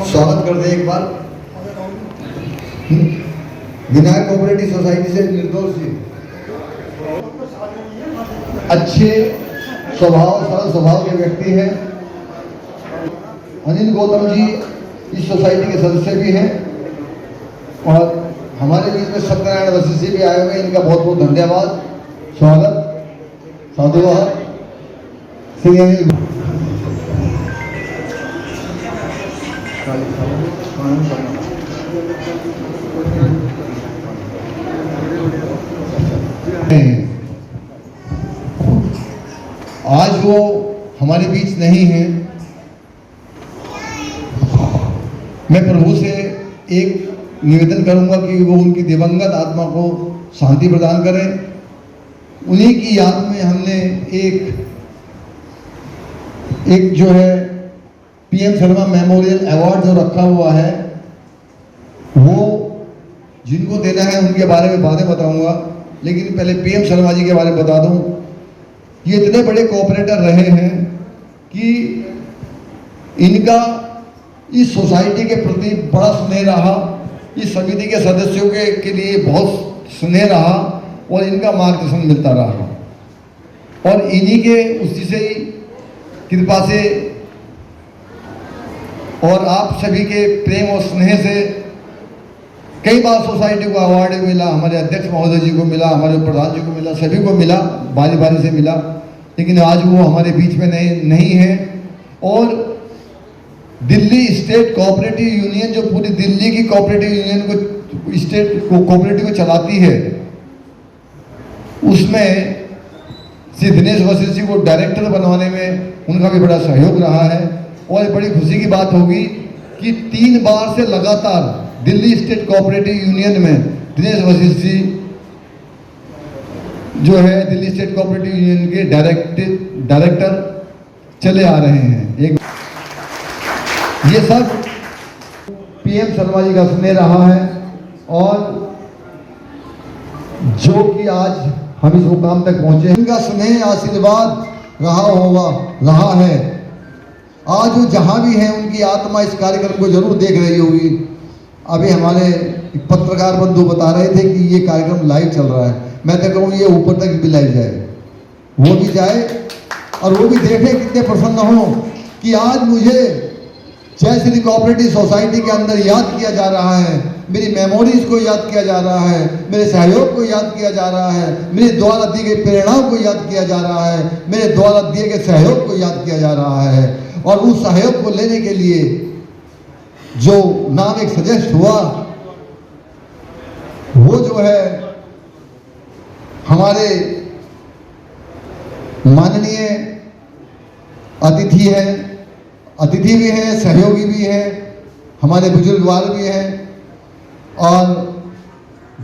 स्वागत करते हैं एक बार विनायक कोऑपरेटिव सोसाइटी से निर्दोष जी, अच्छे स्वभाव, सरल स्वभाव के व्यक्ति हैं। अनिल गौतम जी इस सोसाइटी के सदस्य भी हैं और हमारे बीच में सत्यनारायण वशिष्ठ जी भी आए हुए हैं। इनका बहुत बहुत धन्यवाद, स्वागत, साधुवाद। श्री अनिल आज वो हमारे बीच नहीं है। मैं प्रभु से एक निवेदन करूंगा कि वो उनकी दिवंगत आत्मा को शांति प्रदान करें। उन्हीं की याद में हमने एक जो है पीएम शर्मा मेमोरियल अवार्ड जो रखा हुआ है, वो जिनको देना है उनके बारे में बातें बताऊंगा, लेकिन पहले पीएम शर्मा जी के बारे में बता दूं। ये इतने बड़े कोऑपरेटर रहे हैं कि इनका इस सोसाइटी के प्रति बड़ा स्नेह रहा, इस समिति के सदस्यों के लिए बहुत स्नेह रहा और इनका मार्गदर्शन मिलता रहा। और इन्हीं के उसी से ही कृपा से और आप सभी के प्रेम और स्नेह से कई बार सोसाइटी को अवार्ड मिला, हमारे अध्यक्ष महोदय जी को मिला, हमारे प्रधान जी को मिला, सभी को मिला, बारी बारी से मिला, लेकिन आज वो हमारे बीच में नहीं है। और दिल्ली स्टेट कोऑपरेटिव यूनियन, जो पूरी दिल्ली की कोऑपरेटिव यूनियन को, स्टेट कोऑपरेटिव को चलाती है, उसमें श्री दिनेश वशिष्ठ जी को डायरेक्टर बनवाने में उनका भी बड़ा सहयोग रहा है। और बड़ी खुशी की बात होगी कि 3 बार से लगातार दिल्ली स्टेट कोऑपरेटिव यूनियन में दिनेश वशिष्ठ जी जो है दिल्ली स्टेट कोऑपरेटिव यूनियन के डायरेक्टर चले आ रहे हैं। ये सब पीएम शर्मा जी का स्नेह रहा है और जो कि आज हम इस मुकाम तक पहुंचे, इनका स्नेह आशीर्वाद रहा है। आज वो जहां भी हैं, उनकी आत्मा इस कार्यक्रम को जरूर देख रही होगी। अभी हमारे पत्रकार बंधु बता रहे थे कि ये कार्यक्रम लाइव चल रहा है। मैं तो कहूँ ये ऊपर तक भी लाइव जाए, वो भी जाए और वो भी देखे, कितने प्रसन्न हो कि आज मुझे जय श्री कोऑपरेटिव सोसाइटी के अंदर याद किया जा रहा है, मेरी मेमोरीज को याद किया जा रहा है, मेरे सहयोग को याद किया जा रहा है, मेरे द्वारा दिए गए प्रेरणाओं को याद किया जा रहा है, मेरे द्वारा दिए गए सहयोग को याद किया जा रहा है। और उस सहयोग को लेने के लिए जो नाम एक सजेस्ट हुआ, वो जो है हमारे माननीय अतिथि भी हैं, सहयोगी भी हैं, हमारे बुजुर्गवार भी हैं और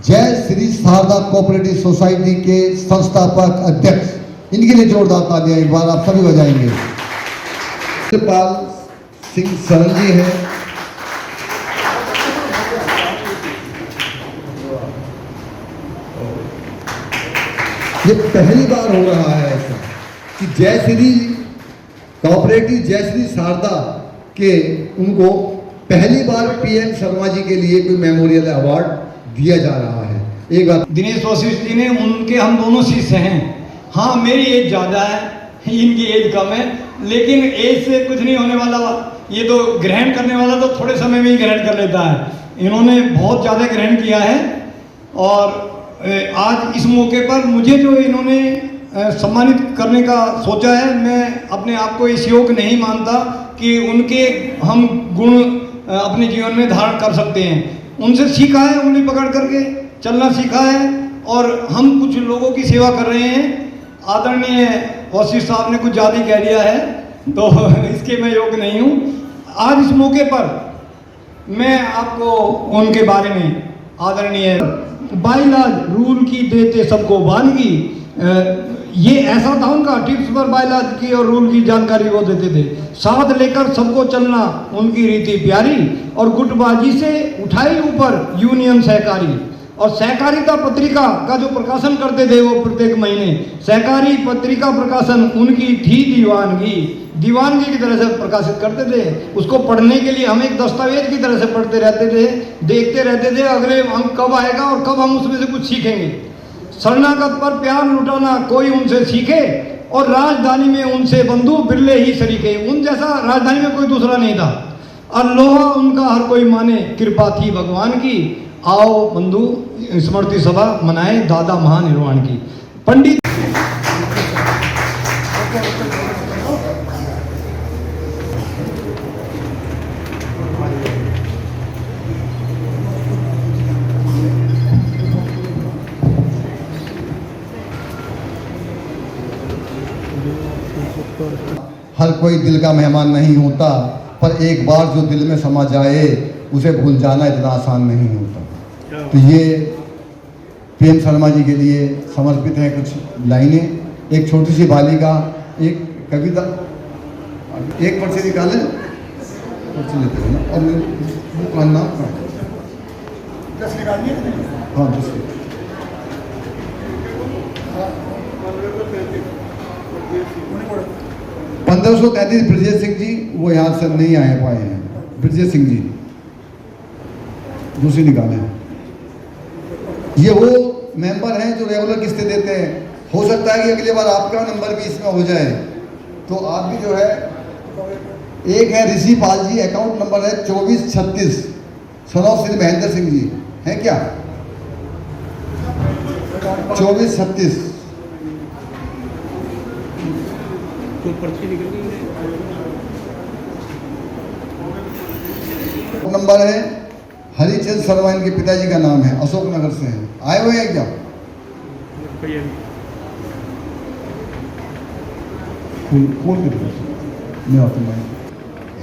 जय श्री शारदा कोऑपरेटिव सोसाइटी के संस्थापक अध्यक्ष, इनके लिए जोरदार तालियां एक बार आप सभी बजाएंगे। पाल सिंह सरन जी हैं, ये पहली बार हो रहा है ऐसा कि जय श्री कोऑपरेटिव जय श्री शारदा के उनको पहली बार पीएम शर्मा जी के लिए कोई मेमोरियल अवार्ड दिया जा रहा है। एक बार दिनेश वशिष्ठ जी ने, उनके हम दोनों शिष्य हैं। हाँ, मेरी एज ज़्यादा है, इनकी एज कम है, लेकिन एज से कुछ नहीं होने वाला। ये तो ग्रहण करने वाला तो थोड़े समय में ही ग्रहण कर लेता है, इन्होंने बहुत ज़्यादा ग्रहण किया है। और आज इस मौके पर मुझे जो इन्होंने सम्मानित करने का सोचा है, मैं अपने आप को इस योग नहीं मानता कि उनके हम गुण अपने जीवन में धारण कर सकते हैं। उनसे सीखा है, उंगली पकड़ करके चलना सीखा है और हम कुछ लोगों की सेवा कर रहे हैं। आदरणीय वशिष्ठ साहब ने कुछ ज़्यादा ही कह दिया है, तो इसके मैं योग्य नहीं हूँ। आज इस मौके पर मैं आपको उनके बारे में, आदरणीय बाइलाज रूल की देते सबको वानगी, ये ऐसा था उनका, टिप्स पर बाइलाज की और रूल की जानकारी वो देते थे। साथ लेकर सबको चलना उनकी रीति प्यारी, और गुटबाजी से उठाई ऊपर यूनियन सहकारी, और सहकारिता पत्रिका का जो प्रकाशन करते थे वो प्रत्येक महीने, सहकारी पत्रिका प्रकाशन उनकी थी दीवानगी की तरह से प्रकाशित करते थे। उसको पढ़ने के लिए हम एक दस्तावेज की तरह से पढ़ते रहते थे, देखते रहते थे अगले अंक कब आएगा और कब हम उसमें से कुछ सीखेंगे। शरणागत पर प्यार लुटाना कोई उनसे सीखे और राजधानी में उनसे बंधु बिरले ही सरीखे। उन जैसा राजधानी में कोई दूसरा नहीं था। अल्लाह उनका हर कोई माने, कृपा थी भगवान की। आओ बंधु स्मृति सभा मनाए दादा महानिर्वाण की। पंडित हर कोई दिल का मेहमान नहीं होता, पर एक बार जो दिल में समा जाए उसे भूल जाना इतना आसान नहीं होता। तो ये प्रेम शर्मा जी के लिए समर्पित है कुछ लाइनें। एक छोटी सी बालिका एक कविता, एक पर्ची निकाले, पर्ची लेते हैं ना, और वो का नाम हाँ 1533 ब्रजेश सिंह जी वो यहाँ से नहीं आए पाए हैं। ब्रजेश सिंह जी दूसरी निकाले। ये वो मेंबर हैं जो रेगुलर किस्तें देते हैं। हो सकता है कि अगली बार आपका नंबर भी इसमें हो जाए, तो आप भी जो है। एक है ऋषि पाल जी, अकाउंट नंबर है 2436, सनौर श्री महेंद्र सिंह जी हैं क्या? 2436 नंबर है। हरिचंद शर्मा इनके पिताजी का नाम है, अशोक नगर से हैं। आए हुए हैं क्या?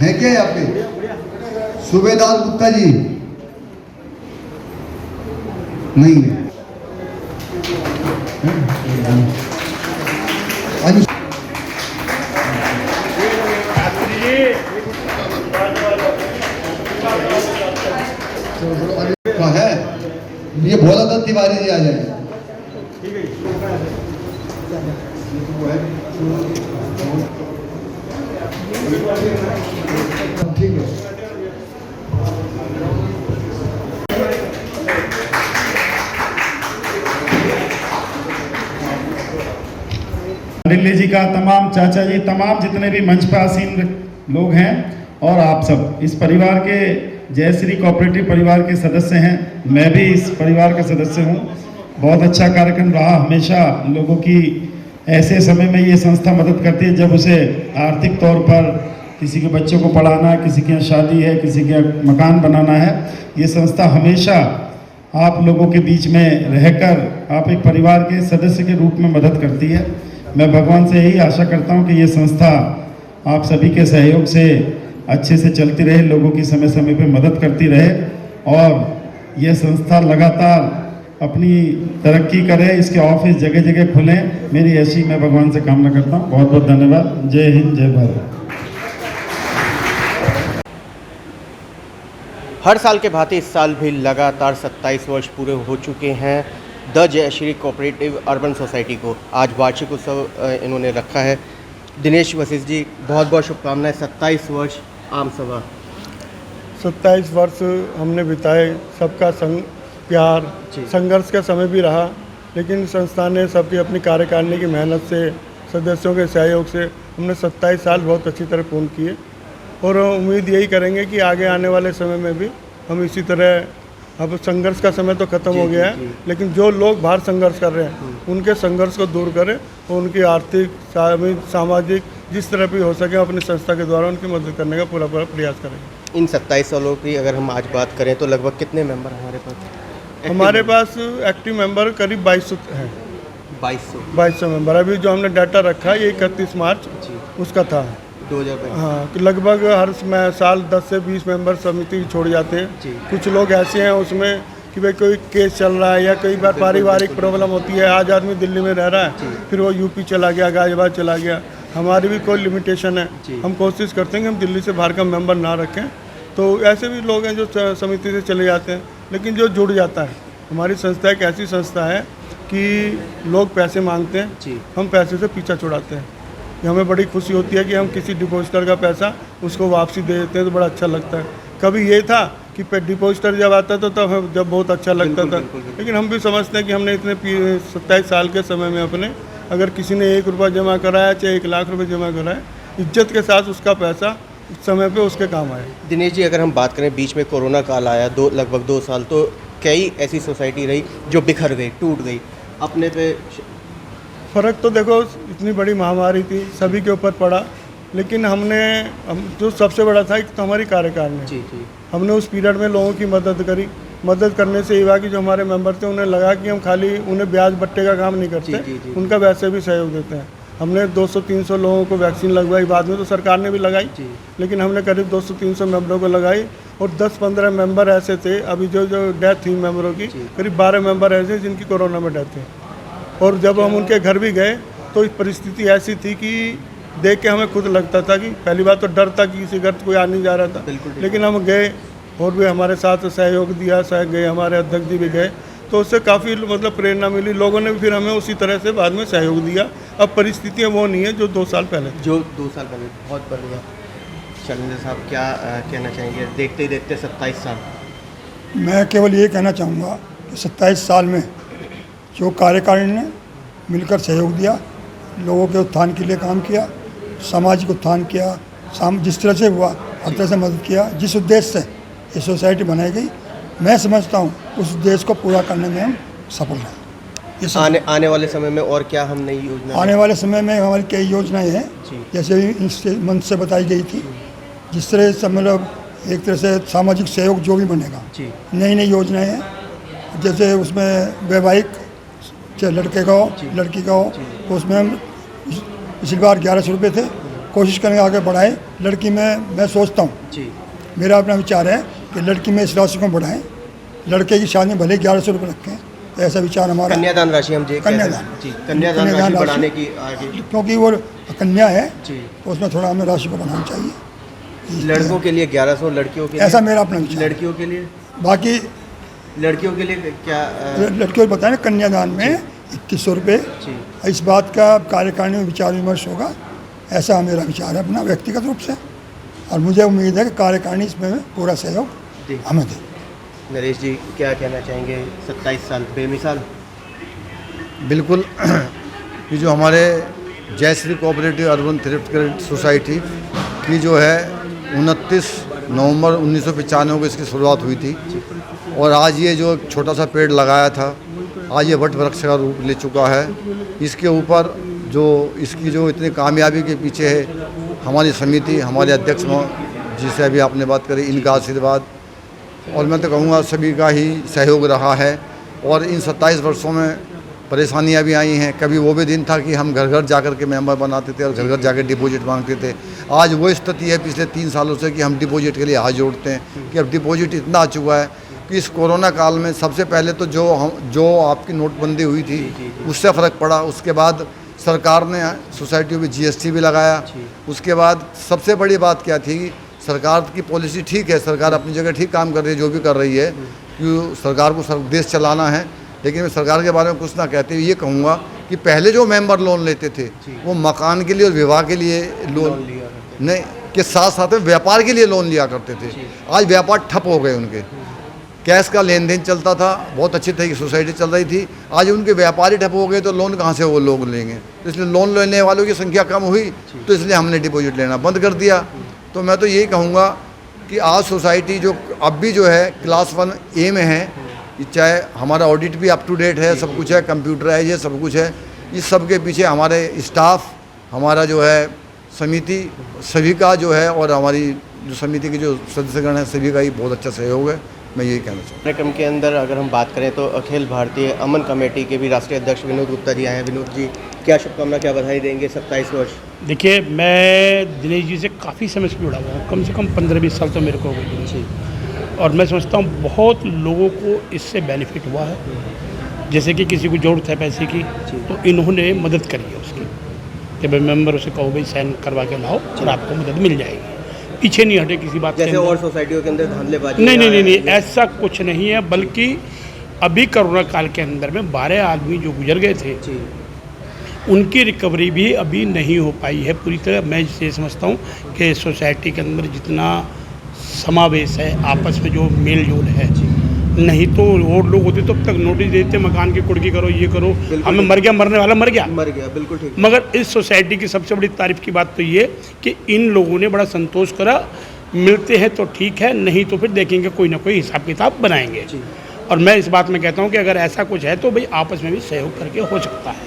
है क्या यहाँ पे? सूबेदार गुप्ता जी नहीं है। है ये भोला दत्त तिवारी जी आ जाए। ठीक है। दिल्ली जी का तमाम चाचा जी, तमाम जितने भी मंच पर आसीन लोग हैं और आप सब इस परिवार के जयश्री कोऑपरेटिव परिवार के सदस्य हैं। मैं भी इस परिवार का सदस्य हूं। बहुत अच्छा कार्यक्रम रहा हमेशा लोगों की। ऐसे समय में ये संस्था मदद करती है जब उसे आर्थिक तौर पर किसी के बच्चों को पढ़ाना, किसी के यहाँ शादी है, किसी के मकान बनाना है, ये संस्था हमेशा आप लोगों के बीच में रहकर आप एक परिवार के सदस्य के रूप में मदद करती है। मैं भगवान से यही आशा करता हूँ कि ये संस्था आप सभी के सहयोग से अच्छे से चलती रहे, लोगों की समय समय पे मदद करती रहे और यह संस्था लगातार अपनी तरक्की करे, इसके ऑफिस जगह जगह खुलें। मेरी ऐसी मैं भगवान से कामना करता हूँ। बहुत बहुत धन्यवाद। जय हिंद, जय भारत। हर साल के भांति इस साल भी लगातार 27 वर्ष पूरे हो चुके हैं the Jayshree cooperative urban society को। आज वार्षिक उत्सव इन्होंने रखा है। दिनेश वशिष्ठ जी, बहुत बहुत शुभकामनाएं। 27 वर्ष आम सभा। 27 वर्ष हमने बिताए, सबका प्यार संघर्ष का समय भी रहा, लेकिन संस्था ने सबकी अपनी कार्यकारिणी की मेहनत से, सदस्यों के सहयोग से हमने 27 साल बहुत अच्छी तरह पूर्ण किए और उम्मीद यही करेंगे कि आगे आने वाले समय में भी हम इसी तरह। अब संघर्ष का समय तो खत्म हो गया है, लेकिन जो लोग बाहर संघर्ष कर रहे हैं उनके संघर्ष को दूर करें और उनकी आर्थिक, सामाजिक जिस तरह भी हो सके अपनी संस्था के द्वारा उनकी मदद करने का पूरा प्रयास करेंगे। इन 27 सालों की अगर हम आज बात करें तो लगभग कितने मेंबर हैं हमारे पास? हमारे पास एक्टिव मेंबर करीब 2200 हैं। 2200 मेंबर। अभी जो हमने डाटा रखा है ये 31 मार्च उसका था 2022। हाँ, कि लगभग हर साल 10 से 20 मेंबर समिति छोड़ जाते हैं। कुछ लोग ऐसे हैं उसमें कि भाई कोई केस चल रहा है या कई बार पारिवारिक प्रॉब्लम होती है। आज आदमी दिल्ली में रह रहा है, फिर वो यूपी चला गया, गाजियाबाद चला गया। हमारी भी कोई लिमिटेशन है। हम कोशिश करते हैं कि हम दिल्ली से बाहर का मेंबर ना रखें। तो ऐसे भी लोग हैं जो समिति से चले जाते हैं, लेकिन जो जुड़ जाता है हमारी संस्था एक ऐसी संस्था है कि लोग पैसे मांगते हैं, जी। हम पैसे से पीछा छुड़ाते हैं। ये हमें बड़ी खुशी होती है कि हम किसी डिपॉजिटर का पैसा उसको वापसी दे देते हैं, तो बड़ा अच्छा लगता है। कभी ये था कि डिपॉजिटर जब आता था तब हमें जब बहुत अच्छा लगता था, लेकिन हम भी समझते हैं कि हमने इतने 27 साल के समय में अपने अगर किसी ने 1 रुपया जमा कराया चाहे 1 लाख रुपये जमा कराया, इज्जत के साथ उसका पैसा उस समय पे उसके काम आए। दिनेश जी, अगर हम बात करें, बीच में कोरोना काल आया, लगभग 2 साल, तो कई ऐसी सोसाइटी रही जो बिखर गई, टूट गई। अपने पे फ़र्क तो देखो, इतनी बड़ी महामारी थी, सभी के ऊपर पड़ा, लेकिन हम जो सबसे बड़ा था एक तो हमारी कार्यकारिणी। जी जी हमने उस पीरियड में लोगों की मदद करी। मदद करने से ये हुआ कि जो हमारे मेंबर थे उन्हें लगा कि हम खाली उन्हें ब्याज बट्टे का काम नहीं करते, जी। उनका वैसे भी सहयोग देते हैं। हमने 200-300 लोगों को वैक्सीन लगवाई, बाद में तो सरकार ने भी लगाई, लेकिन हमने करीब 200-300 मेंबरों को लगाई। और 10-15 मेंबर ऐसे थे, अभी जो डेथ हुई मेंबरों की, करीब 12 मेंबर ऐसे जिनकी कोरोना में डेथ हुई। और जब हम उनके घर भी गए तो परिस्थिति ऐसी थी कि देख के हमें खुद लगता था कि पहली बात तो डर था कि किसी घर कोई आ नहीं जा रहा था, लेकिन हम गए और भी हमारे साथ सहयोग दिया, गए हमारे अध्यक्ष जी भी गए, तो उससे काफ़ी मतलब प्रेरणा मिली। लोगों ने भी फिर हमें उसी तरह से बाद में सहयोग दिया। अब परिस्थितियाँ वो नहीं है जो 2 साल पहले थी। जो 2 साल पहले। बहुत बढ़िया। शैलेंद्र साहब, क्या कहना चाहेंगे? देखते ही देखते 27 साल। मैं केवल ये कहना चाहूँगा कि 27 साल में जो कार्यकारिणी ने मिलकर सहयोग दिया, लोगों के उत्थान के लिए काम किया, सामाजिक उत्थान किया, जिस तरह से हुआ हर तरह से मदद किया, जिस उद्देश्य से ये सोसाइटी बनाई गई, मैं समझता हूँ उस उद्देश्य को पूरा करने में हम सफल हैं। आने वाले समय में और क्या हम नई योजना? आने वाले समय में हमारी कई योजनाएं हैं, जैसे इसके मंच से बताई गई थी, जिस तरह से मतलब एक तरह से सामाजिक सहयोग जो भी बनेगा, नई नई योजनाएं हैं। जैसे उसमें वैवाहिक, चाहे लड़के का हो लड़की का हो, तो उसमें हम पिछली बार 1100 रुपये थे, कोशिश करेंगे आगे बढ़ाएं। लड़की में मैं सोचता हूँ, मेरा अपना विचार है कि लड़की में इस राशि को बढ़ाएं, लड़के की शादी में भले 1100 रुपये रखें, तो ऐसा विचार हमारा। कन्यादान राशि हम कन्यादान राशि बढ़ाने की आगे, क्योंकि वो कन्या है तो उसमें थोड़ा हमें राशि को बढ़ाना चाहिए। लड़कों के लिए 1100, लड़कियों के लिए, ऐसा मेरा अपना विचार। लड़कियों के लिए, बाकी लड़कियों के लिए क्या? लड़कियों को बताएं, कन्यादान में 2100 रुपये। इस बात का कार्यकारिणी में विचार विमर्श होगा, ऐसा मेरा विचार है अपना व्यक्तिगत रूप से, और मुझे उम्मीद है कि कार्यकारिणी इसमें पूरा सहयोग हमें दे। नरेश जी, क्या कहना चाहेंगे? 27 साल बेमिसाल। बिल्कुल। ये जो हमारे Jayshree cooperative urban thrift credit society की जो है 29 नवंबर 1995 को इसकी शुरुआत हुई थी, और आज ये जो छोटा सा पेड़ लगाया था, आज ये वट वृक्ष का रूप ले चुका है। इसके ऊपर जो इसकी जो इतनी कामयाबी के पीछे है, हमारी समिति, हमारे अध्यक्ष जिसे अभी आपने बात करी, इनका आशीर्वाद, और मैं तो कहूँगा सभी का ही सहयोग रहा है। और इन 27 वर्षों में परेशानियां भी आई हैं। कभी वो भी दिन था कि हम घर घर जाकर के मेंबर बनाते थे और घर घर जाकर डिपॉजिट मांगते थे। आज वो स्थिति है पिछले 3 सालों से कि हम डिपॉजिट के लिए हाथ जोड़ते हैं कि अब डिपॉजिट इतना आ चुका है कि इस कोरोना काल में सबसे पहले तो जो आपकी नोटबंदी हुई थी उससे फ़र्क पड़ा। उसके बाद सरकार ने सोसाइटियों में GST भी लगाया। उसके बाद सबसे बड़ी बात क्या थी, सरकार की पॉलिसी ठीक है, सरकार अपनी जगह ठीक काम कर रही है, जो भी कर रही है, कि सरकार को देश चलाना है। लेकिन मैं सरकार के बारे में कुछ ना कहते हुए ये कहूँगा कि पहले जो मेंबर लोन लेते थे वो मकान के लिए और विवाह के लिए लोन नहीं के साथ साथ में व्यापार के लिए लोन लिया करते थे। आज व्यापार ठप हो गए उनके, कैश का लेन देन चलता था, बहुत अच्छी तरह की सोसाइटी चल रही थी। आज उनके व्यापार ही ठप हो गए तो लोन कहाँ से वो लोग लेंगे। तो इसलिए लोन लेने वालों की संख्या कम हुई, तो इसलिए हमने डिपॉजिट लेना बंद कर दिया। तो मैं तो यही कहूँगा कि आज सोसाइटी जो अब भी जो है क्लास 1A में है, चाहे हमारा ऑडिट भी अप टू डेट है, सब कुछ है, कंप्यूटराइज है, सब कुछ है। इस सब के पीछे हमारे स्टाफ, हमारा जो है समिति, सभी का जो है, और हमारी जो समिति के जो सदस्यगण हैं सभी का ही बहुत अच्छा सहयोग है। मैं यही कहना चाहूँगा। कार्यक्रम के अंदर अगर हम बात करें तो अखिल भारतीय अमन कमेटी के भी राष्ट्रीय अध्यक्ष विनोद गुप्ता जी आए हैं। विनोद जी, क्या शुभकामना, क्या बधाई देंगे 27 वर्ष? देखिए, मैं दिनेश जी से काफ़ी समय से जुड़ा हुआ हूँ, कम से कम 15-20 साल तो मेरे को हो गए, और मैं समझता हूँ बहुत लोगों को इससे बेनिफिट हुआ है। जैसे कि किसी को ज़रूरत है पैसे की, तो इन्होंने मदद करी है उसकी, कि भाई मेंबर से कहो भाई साइन करवा के लाओ और आपको मदद मिल जाएगी। पीछे नहीं हटे किसी बात जैसे और सोसाइटियों के अंदर धांधलेबाजी। नहीं, ऐसा कुछ नहीं है, बल्कि अभी कोरोना काल के अंदर में 12 आदमी जो गुजर गए थे, उनकी रिकवरी भी अभी नहीं हो पाई है पूरी तरह। मैं ये समझता हूँ कि सोसाइटी के अंदर जितना समावेश है, आपस में जो मेल जोल है, नहीं तो और लोग होते तो अब तक नोटिस देते मकान की कुर्की करो, ये करो, हमें मर गया, मरने वाला मर गया, बिल्कुल ठीक। मगर इस सोसाइटी की सबसे बड़ी तारीफ की बात तो ये कि इन लोगों ने बड़ा संतोष करा। मिलते हैं तो ठीक है, नहीं तो फिर देखेंगे, कोई ना कोई हिसाब किताब बनाएंगे। और मैं इस बात में कहता हूँ कि अगर ऐसा कुछ है तो भाई आपस में भी सहयोग करके हो सकता है।